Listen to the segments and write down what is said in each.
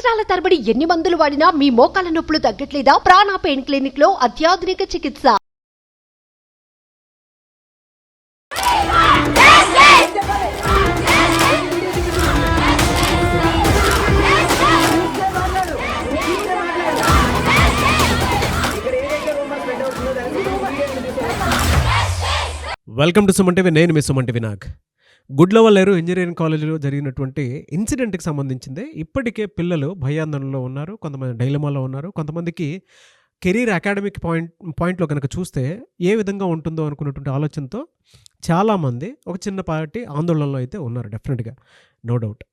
సంవత్సరాల తరబడి ఎన్ని మందులు వాడినా మీ మోకాల నొప్పులు తగ్గట్లేదా? ప్రాణ పెయిన్ క్లినిక్ లో అత్యాధునిక చికిత్స. Welcome to Suman TV. నేను మీ సుమన్ టీవీ. గుడ్లవల్లేరు ఇంజనీరింగ్ కాలేజీలో జరిగినటువంటి ఇన్సిడెంట్కి సంబంధించిందే ఇప్పటికే పిల్లలు భయాందోళనలో ఉన్నారు, కొంతమంది డైలమాలో ఉన్నారు, కొంతమందికి కెరీర్ అకాడమిక్ పాయింట్లో కనుక చూస్తే ఏ విధంగా ఉంటుందో అనుకున్నటువంటి ఆలోచనతో చాలామంది ఒక చిన్నపాటి ఆందోళనలో అయితే ఉన్నారు. డెఫినెట్గా, నో డౌట్.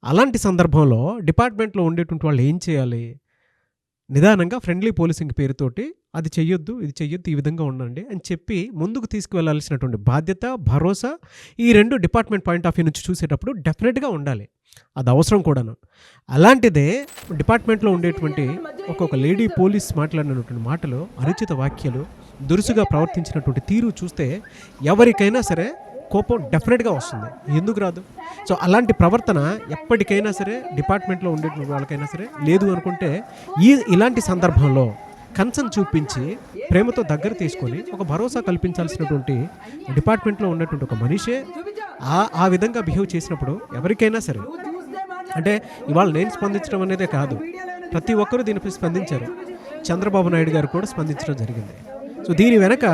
అలాంటి సందర్భంలో డిపార్ట్మెంట్లో ఉండేటువంటి వాళ్ళు ఏం చేయాలి? నిదానంగా ఫ్రెండ్లీ పోలీసింగ్ పేరుతోటి అది చెయ్యొద్దు, ఇది చెయ్యొద్దు, ఈ విధంగా ఉండండి అని చెప్పి ముందుకు తీసుకువెళ్లాల్సినటువంటి బాధ్యత, భరోసా ఈ రెండు డిపార్ట్మెంట్ పాయింట్ ఆఫ్ వ్యూ నుంచి చూసేటప్పుడు డెఫినెట్గా ఉండాలి. అది అవసరం కూడాను. అలాంటిదే డిపార్ట్మెంట్లో ఉండేటువంటి ఒక్కొక్క లేడీ పోలీస్ మాట్లాడినటువంటి మాటలు, అనుచిత వాక్యాలు, దురుసుగా ప్రవర్తించినటువంటి తీరు చూస్తే ఎవరికైనా సరే కోపం డెఫినెట్గా వస్తుంది. ఎందుకు రాదు? సో అలాంటి ప్రవర్తన ఎప్పటికైనా సరే డిపార్ట్మెంట్లో ఉండే వాళ్ళకైనా సరే లేదు అనుకుంటే ఇలాంటి సందర్భంలో కన్సర్న్ చూపించి ప్రేమతో దగ్గర తీసుకొని ఒక భరోసా కల్పించాల్సినటువంటి డిపార్ట్మెంట్లో ఉన్నటువంటి ఒక మనిషే ఆ విధంగా బిహేవ్ చేసినప్పుడు ఎవరికైనా సరే, అంటే ఇవాళ నేను స్పందించడం అనేదే కాదు, ప్రతి ఒక్కరూ దీనిపై స్పందించారు. చంద్రబాబు నాయుడు గారు కూడా స్పందించడం జరిగింది. సో దీని వెనక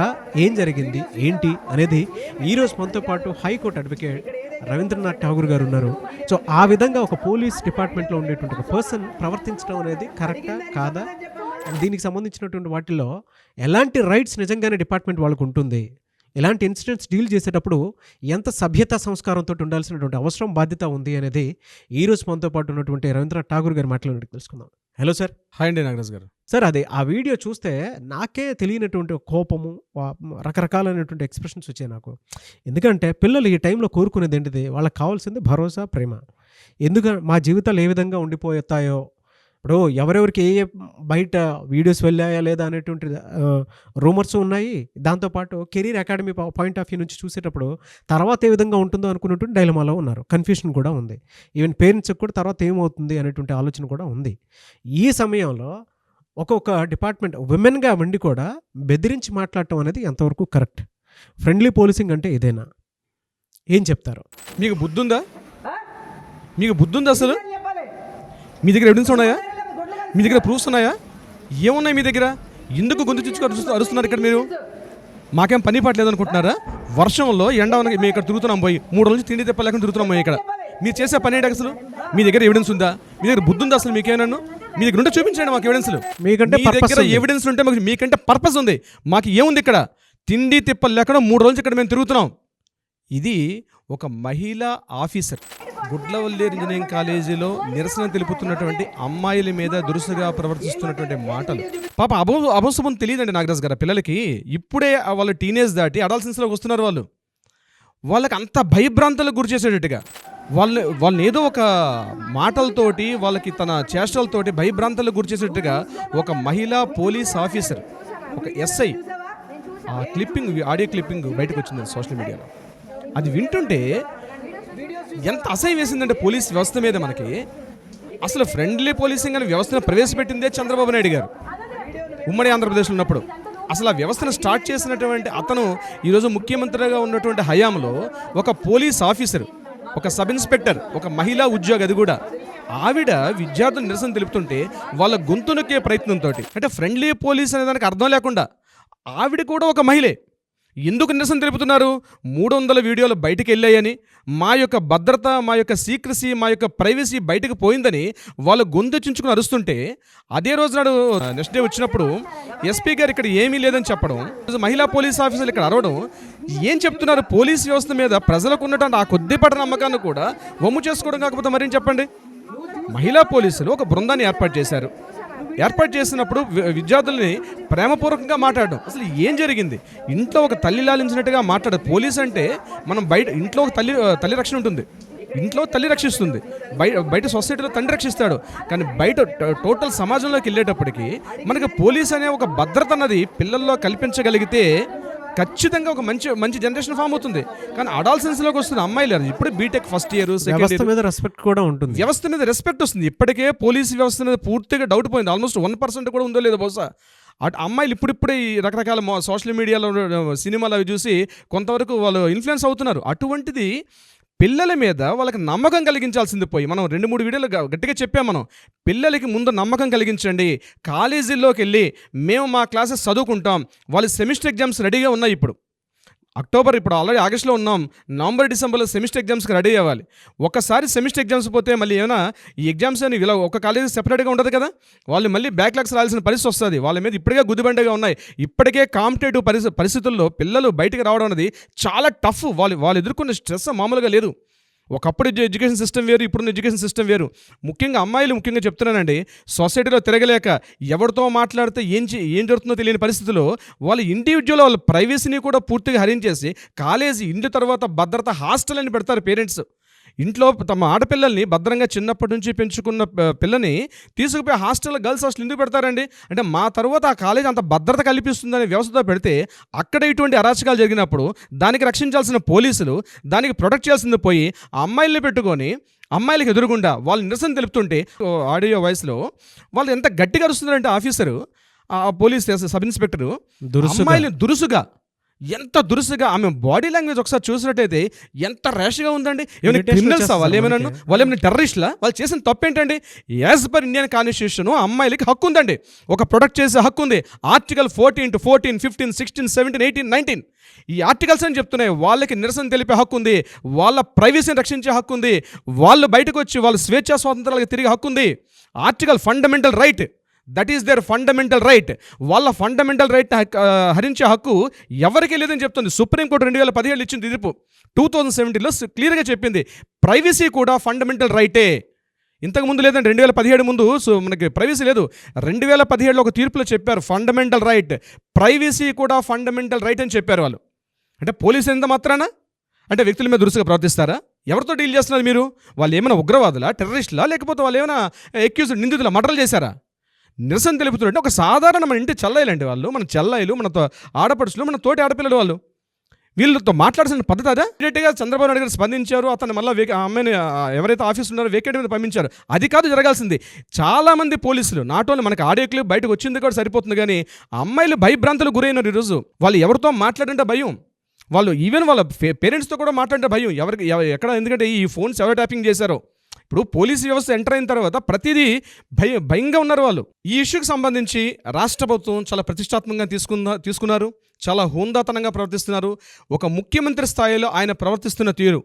ఏం జరిగింది ఏంటి అనేది ఈరోజు మనతో పాటు హైకోర్టు అడ్వకేట్ రవీంద్రనాథ్ ఠాగూర్ గారు ఉన్నారు. సో ఆ విధంగా ఒక పోలీస్ డిపార్ట్మెంట్లో ఉండేటువంటి ఒక పర్సన్ ప్రవర్తించడం అనేది కరెక్టా కాదా, దీనికి సంబంధించినటువంటి వాటిల్లో ఎలాంటి రైట్స్ నిజంగానే డిపార్ట్మెంట్ వాళ్ళకు ఉంటుంది, ఇలాంటి ఇన్సిడెంట్స్ డీల్ చేసేటప్పుడు ఎంత సభ్యతా సంస్కారంతో ఉండాల్సినటువంటి అవసరం, బాధ్యత ఉంది అనేది ఈరోజు మనతో పాటు ఉన్నటువంటి రవీంద్రనాథ్ ఠాగూర్ గారు మాట్లాడి తెలుసుకుందాం. Hello sir. హాయ్ అండి నాగరాజ్ గారు. సార్, అదే ఆ వీడియో చూస్తే నాకే తెలియనటువంటి కోపము, రకరకాలైనటువంటి ఎక్స్ప్రెషన్స్ వచ్చాయి నాకు. ఎందుకంటే పిల్లలు ఈ టైంలో కోరుకునేది ఏంటిది? వాళ్ళకి కావాల్సింది భరోసా, ప్రేమ. ఎందుకంటే మా జీవితాలు ఏ విధంగా ఉండిపోతాయో, ఇప్పుడు ఎవరెవరికి ఏ బయట వీడియోస్ వెళ్ళాయా లేదా అనేటువంటి రూమర్స్ ఉన్నాయి. దాంతోపాటు career academy point of view నుంచి చూసేటప్పుడు తర్వాత ఏ విధంగా ఉంటుందో అనుకున్నటువంటి డైలమాలో ఉన్నారు. కన్ఫ్యూషన్ కూడా ఉంది. ఈవెన్ పేరెంట్స్కి కూడా తర్వాత ఏమవుతుంది అనేటువంటి ఆలోచన కూడా ఉంది. ఈ సమయంలో ఒక్కొక్క డిపార్ట్మెంట్ విమెన్గా ఉండి కూడా బెదిరించి మాట్లాడటం అనేది ఎంతవరకు కరెక్ట్? ఫ్రెండ్లీ పోలీసింగ్ అంటే ఇదేనా? ఏం చెప్తారు? మీకు బుద్ధి ఉందా? మీకు బుద్ధి ఉందా? అసలు మీ దగ్గర ఎవిడెన్స్ ఉన్నాయా? మీ దగ్గర ప్రూఫ్స్ ఉన్నాయా? ఏమున్నాయి మీ దగ్గర? ఎందుకు గొంతు చుచ్చుకొని అరుస్తున్నారు ఇక్కడ? మీరు మాకేం పని పాటలేదు అనుకుంటున్నారా? వర్షంలో ఎండ మేము ఇక్కడ తిరుగుతున్నాం, పోయి 3 రోజులు తిండి తెప్పలేకుండా తిరుగుతున్నాం పోయి. ఇక్కడ మీరు చేసే పని ఏంటి అసలు? మీ దగ్గర ఎవిడెన్స్ ఉందా? మీ దగ్గర బుద్ధి ఉందా అసలు? మీకేమన్నా మీ దగ్గర ఉంటే చూపించండి మాకు ఎవిడెన్స్లు. మీకంటే దగ్గర ఎవిడెన్స్ ఉంటే మాకు, మీకంటే పర్పస్ ఉంది. మాకు ఏముంది ఇక్కడ? తిండి తిప్పలు లేకుండా 3 రోజులు ఇక్కడ మేము తిరుగుతున్నాం. ఇది ఒక మహిళా ఆఫీసర్ గుడ్లవల్లేరు ఇంజనీరింగ్ కాలేజీలో నిరసన తెలుపుతున్నటువంటి అమ్మాయిల మీద దురుసుగా ప్రవర్తిస్తున్నటువంటి మాటలు. పాప అభంశుభం తెలియదండి నాగరాజ్ గారు. పిల్లలకి ఇప్పుడే వాళ్ళు టీనేజ్ దాటి అడాల్సెన్స్లోకి వస్తున్నారు. వాళ్ళకి అంత భయభ్రాంతులకు గురి చేసేటట్టుగా వాళ్ళని ఏదో ఒక మాటలతోటి, వాళ్ళకి తన చేష్టలతోటి భయభ్రాంతులకు గురి చేసేటట్టుగా ఒక మహిళా పోలీస్ ఆఫీసర్, ఒక ఎస్ఐ, ఆ క్లిప్పింగ్, ఆడియో క్లిప్పింగ్ బయటకు వచ్చింది సోషల్ మీడియాలో. అది వింటుంటే ఎంత అసహ్యం వేసిందంటే పోలీస్ వ్యవస్థ మీద మనకి. అసలు ఫ్రెండ్లీ పోలీసింగ్ అనే వ్యవస్థను ప్రవేశపెట్టిందే చంద్రబాబు నాయుడు గారు ఉమ్మడి ఆంధ్రప్రదేశ్లో ఉన్నప్పుడు. అసలు ఆ వ్యవస్థను స్టార్ట్ చేసినటువంటి అతను ఈరోజు ముఖ్యమంత్రిగా ఉన్నటువంటి హయాంలో ఒక పోలీస్ ఆఫీసర్, ఒక సబ్ ఇన్స్పెక్టర్, ఒక మహిళా ఉద్యోగి, అది కూడా ఆవిడ విద్యార్థులు నిరసన తెలుపుతుంటే వాళ్ళ గొంతు నొక్కే ప్రయత్నంతో, అంటే ఫ్రెండ్లీ పోలీస్ అనే దానికి అర్థం లేకుండా ఆవిడ కూడా ఒక మహిళే. ఎందుకు నిరసన తెలుపుతున్నారు? 300 వీడియోలు బయటకు వెళ్ళాయని, మా యొక్క భద్రత, మా యొక్క సీక్రసీ, మా యొక్క ప్రైవసీ బయటకు పోయిందని వాళ్ళు గొంతు చించుకుని అరుస్తుంటే, అదే రోజు నాడు నెక్స్ట్ డే వచ్చినప్పుడు ఎస్పీ గారు ఇక్కడ ఏమీ లేదని చెప్పడం, మహిళా పోలీస్ ఆఫీసర్లు ఇక్కడ అరవడం. ఏం చెప్తున్నారు? పోలీస్ వ్యవస్థ మీద ప్రజలకు ఉన్నటువంటి ఆ కొద్దిపాటి నమ్మకాన్ని కూడా వమ్ము చేసుకోవడం కాకపోతే మరేం చెప్పండి? మహిళా పోలీసులు ఒక బృందాన్ని ఏర్పాటు చేశారు. ఏర్పాటు చేసినప్పుడు విద్యార్థుల్ని ప్రేమపూర్వకంగా మాట్లాడడం. అసలు ఏం జరిగింది? ఇంట్లో ఒక తల్లి లాలించినట్టుగా మాట్లాడదు. పోలీస్ అంటే మనం బయట ఇంట్లో ఒక తల్లి రక్షణ ఉంటుంది, ఇంట్లో తల్లి రక్షిస్తుంది, బయట సొసైటీలో తండ్రి రక్షిస్తాడు. కానీ బయట టోటల్ సమాజంలోకి వెళ్ళేటప్పటికి మనకి పోలీస్ అనే ఒక భద్రత అన్నది పిల్లల్లో కల్పించగలిగితే ఖచ్చితంగా ఒక మంచి జనరేషన్ ఫామ్ అవుతుంది. కానీ అడాల్సెన్స్లోకి వస్తున్న అమ్మాయిలు ఇప్పుడు బీటెక్ ఫస్ట్ ఇయర్ సెకండ్ వ్యవస్థ ఇయర్ మీద రెస్పెక్ట్ కూడా ఉంటుంది. వ్యవస్థ మీద రెస్పెక్ట్ వస్తుంది. ఇప్పటికే పోలీసు వ్యవస్థ మీద పూర్తిగా డౌట్ పోయింది. ఆల్మోస్ట్ 1% కూడా ఉందో లేదో బహుశా. అటు అమ్మాయిలు ఇప్పుడిప్పుడే ఈ రకరకాల సోషల్ మీడియాలో సినిమాలు అవి చూసి కొంతవరకు వాళ్ళు ఇన్ఫ్లుయెన్స్ అవుతున్నారు. అటువంటిది పిల్లల మీద వాళ్ళకి నమ్మకం కలిగించాల్సింది పోయి మనం 2-3 వీడియోలు గట్టిగా చెప్పాం. మనం పిల్లలకి ముందు నమ్మకం కలిగించండి. కాలేజీల్లోకి వెళ్ళి మేము మా క్లాసెస్ చదువుకుంటాం, వాళ్ళు సెమిస్టర్ ఎగ్జామ్స్ రెడీగా ఉన్నాయి. ఇప్పుడు ఆల్రెడీ ఆగస్టులో ఉన్నాం. నవంబర్ డిసెంబర్లో సెమిస్టర్ ఎగ్జామ్స్కి రెడీ అవ్వాలి. ఒకసారి సెమిస్టర్ ఎగ్జామ్స్ పోతే మళ్ళీ ఏమైనా ఈ ఎగ్జామ్స్ అని ఇలా ఒక కాలేజీ సెపరేట్గా ఉండదు కదా, వాళ్ళు మళ్ళీ బ్యాక్లాగ్స్ రాయాల్సిన పరిస్థితి వస్తుంది. వాళ్ళ మీద ఇప్పటికే గుదిబండగా ఉన్నాయి. ఇప్పటికే కాంపిటేటివ్ పరిస్థితుల్లో పిల్లలు బయటికి రావడం అనేది చాలా టఫ్. వాళ్ళు ఎదుర్కొన్న స్ట్రెస్ మామూలుగా లేదు. ఒకప్పుడు ఎడ్యుకేషన్ సిస్టమ్ వేరు, ఇప్పుడున్న ఎడ్యుకేషన్ సిస్టమ్ వేరు. ముఖ్యంగా అమ్మాయిలు ముఖ్యంగా చెప్తున్నానండి, సొసైటీలో తిరగలేక ఎవరితో మాట్లాడితే ఏం జరుగుతుందో తెలియని పరిస్థితుల్లో వాళ్ళు ఇండివిజువల్ వాళ్ళ ప్రైవసీని కూడా పూర్తిగా హరించేసి కాలేజీ ఇంటి తర్వాత భద్రత హాస్టల్ అని పెడతారు పేరెంట్స్. ఇంట్లో తమ ఆడపిల్లల్ని భద్రంగా చిన్నప్పటి నుంచి పెంచుకున్న పిల్లని తీసుకుపోయి గర్ల్స్ హాస్టల్ ఎందుకు పెడతారండి? అంటే మా తర్వాత ఆ కాలేజ్ అంత భద్రత కల్పిస్తుందనే వ్యవస్థతో పెడితే అక్కడ ఇటువంటి అరాచకాలు జరిగినప్పుడు దానికి రక్షించాల్సిన పోలీసులు, దానికి ప్రొటెక్ట్ చేయాల్సింది పోయి ఆ అమ్మాయిల్ని పెట్టుకొని అమ్మాయిలకు ఎదురుగుండా వాళ్ళు నిరసన తెలుపుతుంటే ఆడియో వాయిస్లో వాళ్ళు ఎంత గట్టిగా అరుస్తున్నారంటే ఆఫీసరు, ఆ పోలీస్ సబ్ ఇన్స్పెక్టరు అమ్మాయిని ఎంత దురుసుగా ఆమె బాడీ లాంగ్వేజ్ ఒకసారి చూసినట్టయితే ఎంత ర్యాష్గా ఉందండి. ఏమైనా క్రిమినల్స్ వాళ్ళు ఏమైనా టెర్రరిస్ట్లా? వాళ్ళు చేసిన తప్పేంటండి? యాజ్ పర్ ఇండియన్ కాన్స్టిట్యూషన్ అమ్మాయిలకి హక్కు ఉందండి, ఒక ప్రొటెక్ట్ చేసే హక్కు ఉంది. ఆర్టికల్ 14 to 14, 15, 16, 17, 18, 19 ఈ ఆర్టికల్స్ అని చెప్తున్నాయి. వాళ్ళకి నిరసన తెలిపే హక్కు ఉంది, వాళ్ళ ప్రైవసీని రక్షించే హక్కు ఉంది, వాళ్ళు బయటకు వచ్చి వాళ్ళ స్వేచ్ఛా స్వాతంత్రాలకు తిరిగే హక్కు ఉంది. Article fundamental right, that is their fundamental right. వాళ్ళ ఫండమెంటల్ రైట్ హరించే హక్కు ఎవరికీ లేదని చెప్తుంది. సుప్రీంకోర్టు 2017 ఇచ్చిన తీర్పు 2017లో క్లియర్గా చెప్పింది, ప్రైవసీ కూడా ఫండమెంటల్ రైటే. ఇంతకుముందు లేదండి, 2017 ముందు మనకి ప్రైవసీ లేదు. 2017లో ఒక తీర్పులో చెప్పారు ఫండమెంటల్ రైట్, ప్రైవసీ కూడా ఫండమెంటల్ రైట్ అని చెప్పారు వాళ్ళు. అంటే పోలీసు ఎంత మాత్రాన అంటే వ్యక్తుల మీద దురుసుగా ప్రవర్తిస్తారా? ఎవరితో డీల్ చేస్తున్నారు మీరు? వాళ్ళు ఏమైనా ఉగ్రవాదులా, టెర్రరిస్టులా, లేకపోతే వాళ్ళు ఏమైనా అక్యూజ్డ్ నిందితుల మర్డర్లు చేశారా? నిరసన తెలుపుతుంటే ఒక సాధారణ మన ఇంటి చెల్లైలండి వాళ్ళు, మన చెల్లైలు, మన ఆడపడుచులు, మన తోటి ఆడపిల్లలు, వాళ్ళు వీళ్ళతో మాట్లాడాల్సిన పద్ధతి అదే. డైరెక్ట్గా చంద్రబాబు నాయుడు గారు స్పందించారు, అతను మళ్ళీ అమ్మాయిని ఎవరైతే ఆఫీస్ ఉన్నారో వేకేట్ మీద పంపించారు. అది కాదు జరగాల్సింది. చాలామంది పోలీసులు నాట్ ఓన్లీ మనకి ఆడియో క్లిప్ బయటకు వచ్చింది కూడా సరిపోతుంది, కానీ అమ్మాయిలు భయభ్రాంతులు గురైనారు. ఈరోజు వాళ్ళు ఎవరితో మాట్లాడంటే భయం, వాళ్ళు ఈవెన్ వాళ్ళ పేరెంట్స్తో కూడా మాట్లాడే భయం ఎక్కడ, ఎందుకంటే ఈ ఫోన్స్ ఎవరు ట్యాపింగ్ చేశారో. ఇప్పుడు పోలీసు వ్యవస్థ ఎంటర్ అయిన తర్వాత ప్రతిదీ భయంగా ఉన్నారు వాళ్ళు. ఈ ఇష్యూకి సంబంధించి రాష్ట్ర ప్రభుత్వం చాలా ప్రతిష్టాత్మకంగా తీసుకున్నారు, చాలా హోందాతనంగా ప్రవర్తిస్తున్నారు. ఒక ముఖ్యమంత్రి స్థాయిలో ఆయన ప్రవర్తిస్తున్న తీరు,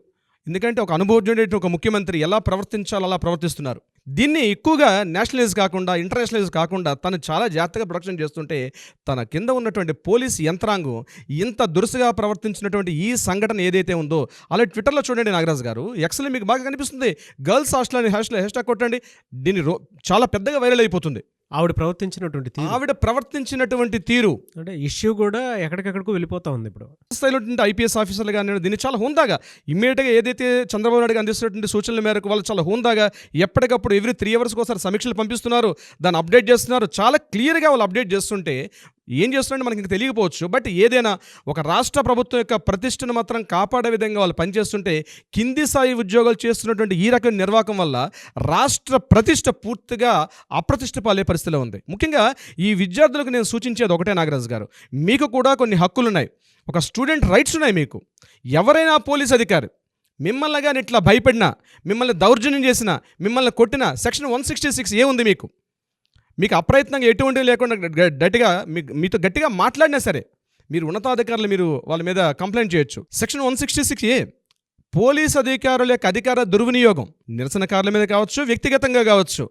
ఎందుకంటే ఒక అనుభవజ్ఞుడైన ఒక ముఖ్యమంత్రి ఎలా ప్రవర్తించాలో అలా ప్రవర్తిస్తున్నారు. దీన్ని ఎక్కువగా నేషనలైజ్ కాకుండా, ఇంటర్నేషనలైజ్ కాకుండా తను చాలా జాగ్రత్తగా ప్రొడక్షన్ చేస్తుంటే తన కింద ఉన్నటువంటి పోలీస్ యంత్రాంగం ఇంత దురుసుగా ప్రవర్తించినటువంటి ఈ సంఘటన ఏదైతే ఉందో, అలా ట్విట్టర్లో చూడండి నాగరాజు గారు, ఎక్స్లో మీకు బాగా కనిపిస్తుంది, గర్ల్స్ హాస్టల్ అని హ్యాష్ట్యాగ్ కొట్టండి, దీన్ని చాలా పెద్దగా వైరల్ అయిపోతుంది. ఆవిడ ప్రవర్తించినటువంటి తీరు అంటే ఇష్యూ కూడా ఎక్కడికెక్కడికో వెళ్ళిపోతా ఉంది. ఇప్పుడు స్థాయిలో ఐపీఎస్ ఆఫీసర్లు కానీ దీన్ని చాలా హోందాగా ఇమ్మీడియట్గా ఏదైతే చంద్రబాబు నాయుడు అందిస్తున్నటువంటి సూచనల మేరకు వాళ్ళు చాలా హోందాగా ఎప్పటికప్పుడు ఎవ్రీ 3 hours ఒకసారి సమీక్షలు పంపిస్తున్నారు, దాన్ని అప్డేట్ చేస్తున్నారు. చాలా క్లియర్గా వాళ్ళు అప్డేట్ చేస్తుంటే ఏం చేస్తున్నారంటే మనకి తెలియకపోవచ్చు, బట్ ఏదైనా ఒక రాష్ట్ర ప్రభుత్వం యొక్క ప్రతిష్టను మాత్రం కాపాడే విధంగా వాళ్ళు పనిచేస్తుంటే కింది స్థాయి ఉద్యోగాలు చేస్తున్నటువంటి ఈ రకమైన నిర్వాహకం వల్ల రాష్ట్ర ప్రతిష్ట పూర్తిగా అప్రతిష్ట పాలే పరిస్థితిలో ఉంది. ముఖ్యంగా ఈ విద్యార్థులకు నేను సూచించేది ఒకటే నాగరాజు గారు, మీకు కూడా కొన్ని హక్కులు ఉన్నాయి, ఒక స్టూడెంట్ రైట్స్ ఉన్నాయి మీకు. ఎవరైనా పోలీస్ అధికారి మిమ్మల్ని కానీ ఇట్లా భయపడినా, మిమ్మల్ని దౌర్జన్యం చేసినా, మిమ్మల్ని కొట్టినా సెక్షన్ 166 ఏముంది మీకు అప్రయత్నంగా ఎటువంటివి లేకుండా గట్టిగా మీతో గట్టిగా మాట్లాడినా సరే మీరు ఉన్నతాధికారులు మీరు వాళ్ళ మీద కంప్లైంట్ చేయొచ్చు. సెక్షన్ 166 పోలీస్ అధికారుల యొక్క అధికార దుర్వినియోగం నిరసనకారుల మీద కావచ్చు, వ్యక్తిగతంగా కావచ్చు,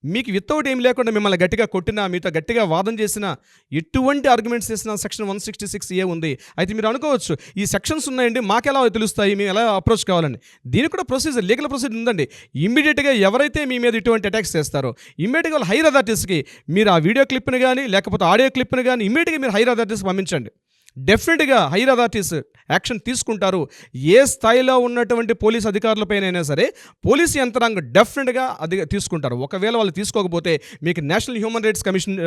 మీకు వితౌట్ ఏం లేకుండా మిమ్మల్ని గట్టిగా కొట్టినా, మీతో గట్టిగా వాదన చేసినా, ఎటువంటి ఆర్గ్యుమెంట్స్ చేసినా సెక్షన్ 166 ఉంది. అయితే మీరు అనుకోవచ్చు ఈ సెక్షన్స్ ఉన్నాయండి, మాకెలా తెలుస్తాయి, మేము ఎలా అప్రోచ్ కావాలని. దీనికి కూడా ప్రొసీజర్, లీగల్ ప్రొసీజర్ ఉందండి. ఇమ్మీడియట్గా ఎవరైతే మీ మీద ఇటువంటి అటాక్స్ చేస్తారో ఇమ్మీడియట్గా వాళ్ళు హైర్ అథారిటీస్కి మీరు ఆ వీడియో క్లిప్ని కానీ లేకపోతే ఆడియో క్లిప్ని కానీ ఇమ్మీడియట్గా మీరు హైర్ అథారిటీస్కి పంపించండి. డెఫినెట్గా హైయర్ అథారిటీస్ యాక్షన్ తీసుకుంటారు. ఏ స్థాయిలో ఉన్నటువంటి పోలీస్ అధికారులపైనైనా సరే పోలీసు యంత్రాంగం డెఫినెట్గా అది తీసుకుంటారు. ఒకవేళ వాళ్ళు తీసుకోకపోతే మీకు నేషనల్ హ్యూమన్ రైట్స్ కమిషన్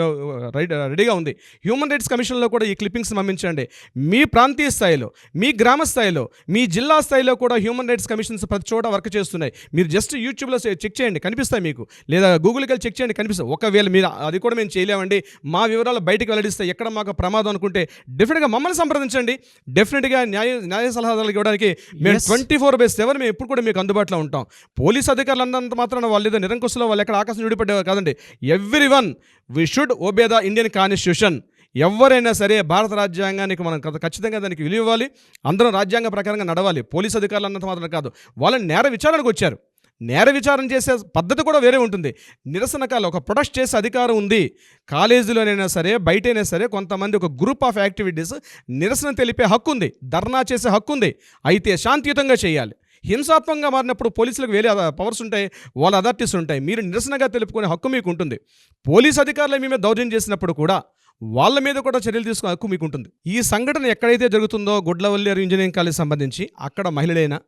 రెడీగా ఉంది. హ్యూమన్ రైట్స్ కమిషన్లో కూడా ఈ క్లిప్పింగ్స్ పంపించండి. మీ ప్రాంతీయ స్థాయిలో, మీ గ్రామ స్థాయిలో, మీ జిల్లా స్థాయిలో కూడా హ్యూమన్ రైట్స్ కమిషన్స్ ప్రతి చోట వర్క్ చేస్తున్నాయి. మీరు జస్ట్ యూట్యూబ్లో చెక్ చేయండి, కనిపిస్తాయి మీకు. లేదా గూగుల్కి వెళ్ళి చెక్ చేయండి, కనిపిస్తాయి. ఒకవేళ మీరు అది కూడా మేము చేయలేమండి, మా వివరాలు బయటకు వెల్లడిస్తే ఎక్కడ మాకు ప్రమాదం అనుకుంటే డెఫినెట్గా మమ్మల్ని సంప్రదించండి. డెఫినెట్గా న్యాయ సలహాదారులు ఇవ్వడానికి మేము 24/7 మేము ఎప్పుడు కూడా మీకు అందుబాటులో ఉంటాం. పోలీస్ అధికారులు అన్నంత మాత్రాన వాళ్ళు ఏదో నిరంకుశలో వాళ్ళు ఎక్కడ ఆకాశం విడిపడ్డేవారు కాదండి. Everyone we should obey the Indian constitution. ఎవరైనా సరే భారత రాజ్యాంగానికి మనం ఖచ్చితంగా దానికి విలువ ఇవ్వాలి. అందరం రాజ్యాంగ ప్రకారంగా నడవాలి. పోలీస్ అధికారులు అన్నంత మాత్రం కాదు, వాళ్ళని నేర విచారణకు వచ్చారు. నేర విచారణ చేసే పద్ధతి కూడా వేరే ఉంటుంది. నిరసనకాలు ఒక ప్రొటెస్ట్ చేసే అధికారం ఉంది. కాలేజీలోనైనా సరే బయటైనా సరే కొంతమంది ఒక గ్రూప్ ఆఫ్ యాక్టివిటీస్ నిరసన తెలిపే హక్కు ఉంది, ధర్నా చేసే హక్కు ఉంది. అయితే శాంతియుతంగా చేయాలి. హింసాత్మకంగా మారినప్పుడు పోలీసులకు వేరే పవర్స్ ఉంటాయి, వాళ్ళ అథారిటీస్ ఉంటాయి. మీరు నిరసనగా తెలుపుకునే హక్కు మీకు ఉంటుంది. పోలీస్ అధికారులు మీ మీద దౌర్జన్యం చేసినప్పుడు కూడా వాళ్ళ మీద కూడా చర్యలు తీసుకునే హక్కు మీకు ఉంటుంది. ఈ సంఘటన ఎక్కడైతే జరుగుతుందో గుడ్లవల్లేరు ఇంజనీరింగ్ కాలేజ్ సంబంధించి, అక్కడ మహిళలైనా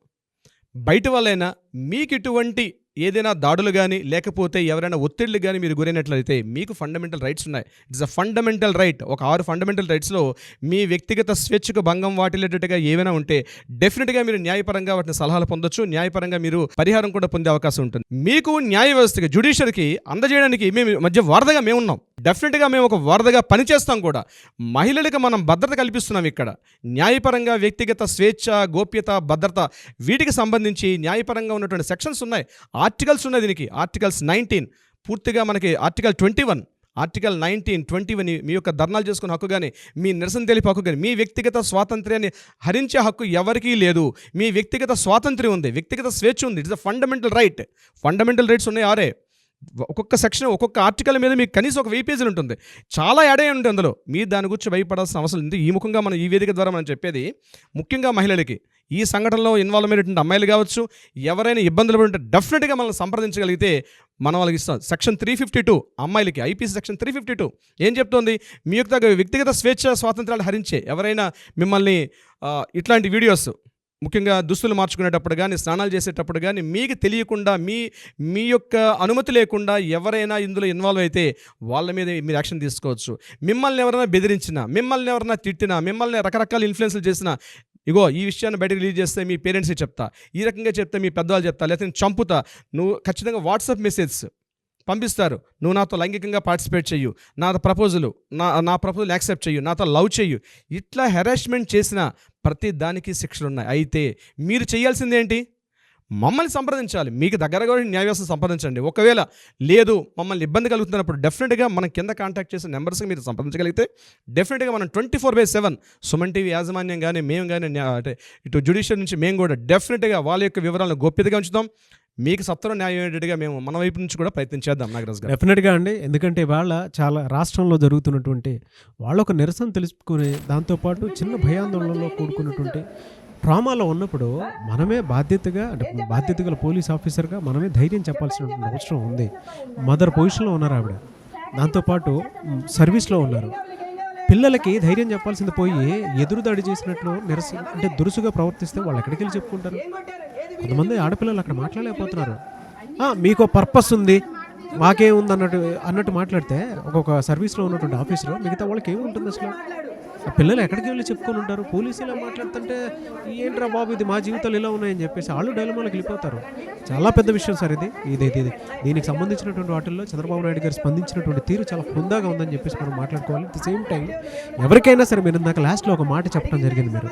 బయట వాళ్ళైనా మీకు ఇటువంటి ఏదైనా దాడులు కానీ లేకపోతే ఎవరైనా ఒత్తిళ్లు కానీ మీరు గురైనట్లయితే మీకు ఫండమెంటల్ రైట్స్ ఉన్నాయి. It's a fundamental right. ఒక 6 ఫండమెంటల్ రైట్స్లో మీ వ్యక్తిగత స్వేచ్ఛకు భంగం వాటిల్లేటట్టుగా ఏమైనా ఉంటే డెఫినెట్గా మీరు న్యాయపరంగా వాటిని సలహాలు పొందొచ్చు. న్యాయపరంగా మీరు పరిహారం కూడా పొందే అవకాశం ఉంటుంది. మీకు న్యాయ వ్యవస్థకి, జ్యుడిషియరీకి అందజేయడానికి మేము మధ్య వారధిగా మేము ఉన్నాం. డెఫినెట్గా మేము ఒక వారధిగా పనిచేస్తాం కూడా. మహిళలకు మనం భద్రత కల్పిస్తున్నాం ఇక్కడ. న్యాయపరంగా వ్యక్తిగత స్వేచ్ఛ, గోప్యత, భద్రత వీటికి సంబంధించి న్యాయపరంగా ఉన్నటువంటి సెక్షన్స్ ఉన్నాయి, ఆర్టికల్స్ ఉన్నాయి. దీనికి ఆర్టికల్స్ 19 పూర్తిగా మనకి ఆర్టికల్ 21, ఆర్టికల్ 19, 21 మీ యొక్క ధర్నాలు చేసుకునే హక్కు కానీ, మీ నిరసన తెలిపే హక్కు కానీ, మీ వ్యక్తిగత స్వాతంత్ర్యాన్ని హరించే హక్కు ఎవరికీ లేదు. మీ వ్యక్తిగత స్వాతంత్ర్యం ఉంది, వ్యక్తిగత స్వేచ్ఛ ఉంది. It's a fundamental right. Fundamental rights ఉన్నాయి 6. ఒక్కొక్క సెక్షన్, ఒక్కొక్క ఆర్టికల్ మీద మీకు కనీసం ఒక 1000 పేజీలు ఉంటుంది. చాలా యాడ్ అయి ఉంటుంది అందులో. మీరు దాని గురించి భయపడాల్సిన అవసరం లేదు. ఈ ముఖంగా మనం ఈ వేదిక ద్వారా మనం చెప్పేది ముఖ్యంగా మహిళలకి, ఈ సంఘటనలో ఇన్వాల్వ్ అయినటువంటి అమ్మాయిలు కావచ్చు, ఎవరైనా ఇబ్బందులు పడి ఉంటే డెఫినెట్గా మనల్ని సంప్రదించగలిగితే మనం వాళ్ళకి ఇస్తాం. సెక్షన్ 352 అమ్మాయిలకి, ఐపీసీ సెక్షన్ 352 ఏం చెప్తోంది? మీ యొక్క వ్యక్తిగత స్వేచ్ఛ స్వాతంత్రాలు హరించే ఎవరైనా మిమ్మల్ని ఇట్లాంటి వీడియోస్, ముఖ్యంగా దుస్తులు మార్చుకునేటప్పుడు కానీ, స్నానాలు చేసేటప్పుడు కానీ, మీకు తెలియకుండా మీ యొక్క అనుమతి లేకుండా ఎవరైనా ఇందులో ఇన్వాల్వ్ అయితే వాళ్ళ మీద మీరు యాక్షన్ తీసుకోవచ్చు. మిమ్మల్ని ఎవరైనా బెదిరించినా, మిమ్మల్ని ఎవరైనా తిట్టినా, మిమ్మల్ని రకరకాల ఇన్ఫ్లుయెన్స్లు చేసినా, ఇగో ఈ విషయాన్ని బయటకు రిలీజ్ చేస్తే మీ పేరెంట్స్కి చెప్తా, ఈ రకంగా చెప్తే మీ పెద్దవాళ్ళు చెప్తా, లేకపోతే నేను చంపుతా, నువ్వు ఖచ్చితంగా వాట్సాప్ మెసేజ్ పంపిస్తారు, నువ్వు నాతో లైంగికంగా పార్టిసిపేట్ చెయ్యు, నా ప్రపోజల్ యాక్సెప్ట్ చెయ్యు, నాతో లవ్ చెయ్యు, ఇట్లా హెరాస్మెంట్ చేసిన ప్రతి దానికి శిక్షలు ఉన్నాయి. అయితే మీరు చేయాల్సింది ఏంటి? మమ్మల్ని సంప్రదించాలి. మీకు దగ్గరగా న్యాయ వ్యవస్థ సంప్రదించండి. ఒకవేళ లేదు మమ్మల్ని ఇబ్బంది కలుగుతున్నప్పుడు డెఫినెట్గా మనం కింద కాంటాక్ట్ చేసిన నెంబర్స్కి మీరు సంప్రదించగలిగితే డెఫినెట్గా మనం 24/7 సుమన్ టీవీ యాజమాన్యం కానీ, మేము కానీ, ఇటు జ్యుడిషియరీ నుంచి మేము కూడా డెఫినెట్గా వాళ్ళ యొక్క వివరాలను గోప్యతగా ఉంచుతాం. మీకు సత్వరం న్యాయం అయ్యేటట్టుగా మేము మన వైపు నుంచి కూడా ప్రయత్నం చేద్దాం. నాగరాజు గారు, డెఫినెట్గా అండి. ఎందుకంటే వాళ్ళ చాలా రాష్ట్రంలో జరుగుతున్నటువంటి వాళ్ళ ఒక నిరసన తెలుసుకునే దాంతోపాటు చిన్న భయాందోళనలో కూడుకున్నటువంటి ట్రామాలో ఉన్నప్పుడు మనమే బాధ్యత గల పోలీస్ ఆఫీసర్గా మనమే ధైర్యం చెప్పాల్సినటువంటి అవసరం ఉంది. మదర్ పొజిషన్లో ఉన్నారు ఆవిడ, దాంతోపాటు సర్వీస్లో ఉన్నారు. పిల్లలకి ధైర్యం చెప్పాల్సింది పోయి ఎదురుదాడి చేసినట్లు నిరసన అంటే దురుసుగా ప్రవర్తిస్తే వాళ్ళు ఎక్కడికి వెళ్ళి చెప్పుకుంటారు? కొంతమంది ఆడపిల్లలు అక్కడ మాట్లాడలేకపోతున్నారు. మీకు పర్పస్ ఉంది, మాకేముంది అన్నట్టు మాట్లాడితే ఒక్కొక్క సర్వీస్లో ఉన్నటువంటి ఆఫీసర్ మిగతా వాళ్ళకి ఏముంటుంది అసలు? ఆ పిల్లలు ఎక్కడికి వెళ్ళి చెప్పుకొని ఉంటారు? పోలీసులు ఇలా మాట్లాడుతుంటే ఏంట్రా బాబు ఇది మా జీవితాలు ఇలా ఉన్నాయని చెప్పేసి వాళ్ళు డైలమాలోకి వెళ్ళిపోతారు. చాలా పెద్ద విషయం సార్ ఇది. దీనికి సంబంధించినటువంటి వాటిల్లో చంద్రబాబు నాయుడు గారు స్పందించినటువంటి తీరు చాలా హుందాగా ఉందని చెప్పేసి మనం మాట్లాడుకోవాలి. అట్ ది సేమ్ టైం ఎవరికైనా సరే మీరు ఇందాక లాస్ట్లో ఒక మాట చెప్పడం జరిగింది.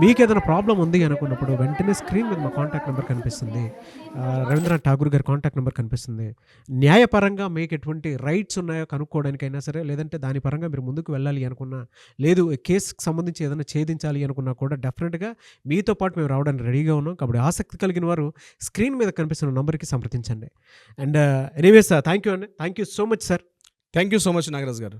మీకు ఏదైనా ప్రాబ్లం ఉంది అనుకున్నప్పుడు వెంటనే స్క్రీన్ మీద మా కాంటాక్ట్ నెంబర్ కనిపిస్తుంది, రవీంద్రనాథ్ ఠాగూర్ గారి కాంటాక్ట్ నెంబర్ కనిపిస్తుంది. న్యాయపరంగా మీకు ఎటువంటి రైట్స్ ఉన్నాయో కనుక్కోవడానికైనా సరే, లేదంటే దాని పరంగా మీరు ముందుకు వెళ్ళాలి అనుకున్నా, లేదు కేసుకు సంబంధించి ఏదైనా ఛేదించాలి అనుకున్నా కూడా డెఫినెట్గా మీతో పాటు మేము రావడానికి రెడీగా ఉన్నాం. కాబట్టి ఆసక్తి కలిగిన వారు స్క్రీన్ మీద కనిపిస్తున్న నంబర్కి సంప్రదించండి. అండ్ ఎనీవేస్ థ్యాంక్ యూ అండి. Thank you so much sir. Thank you so much Nagaraju గారు.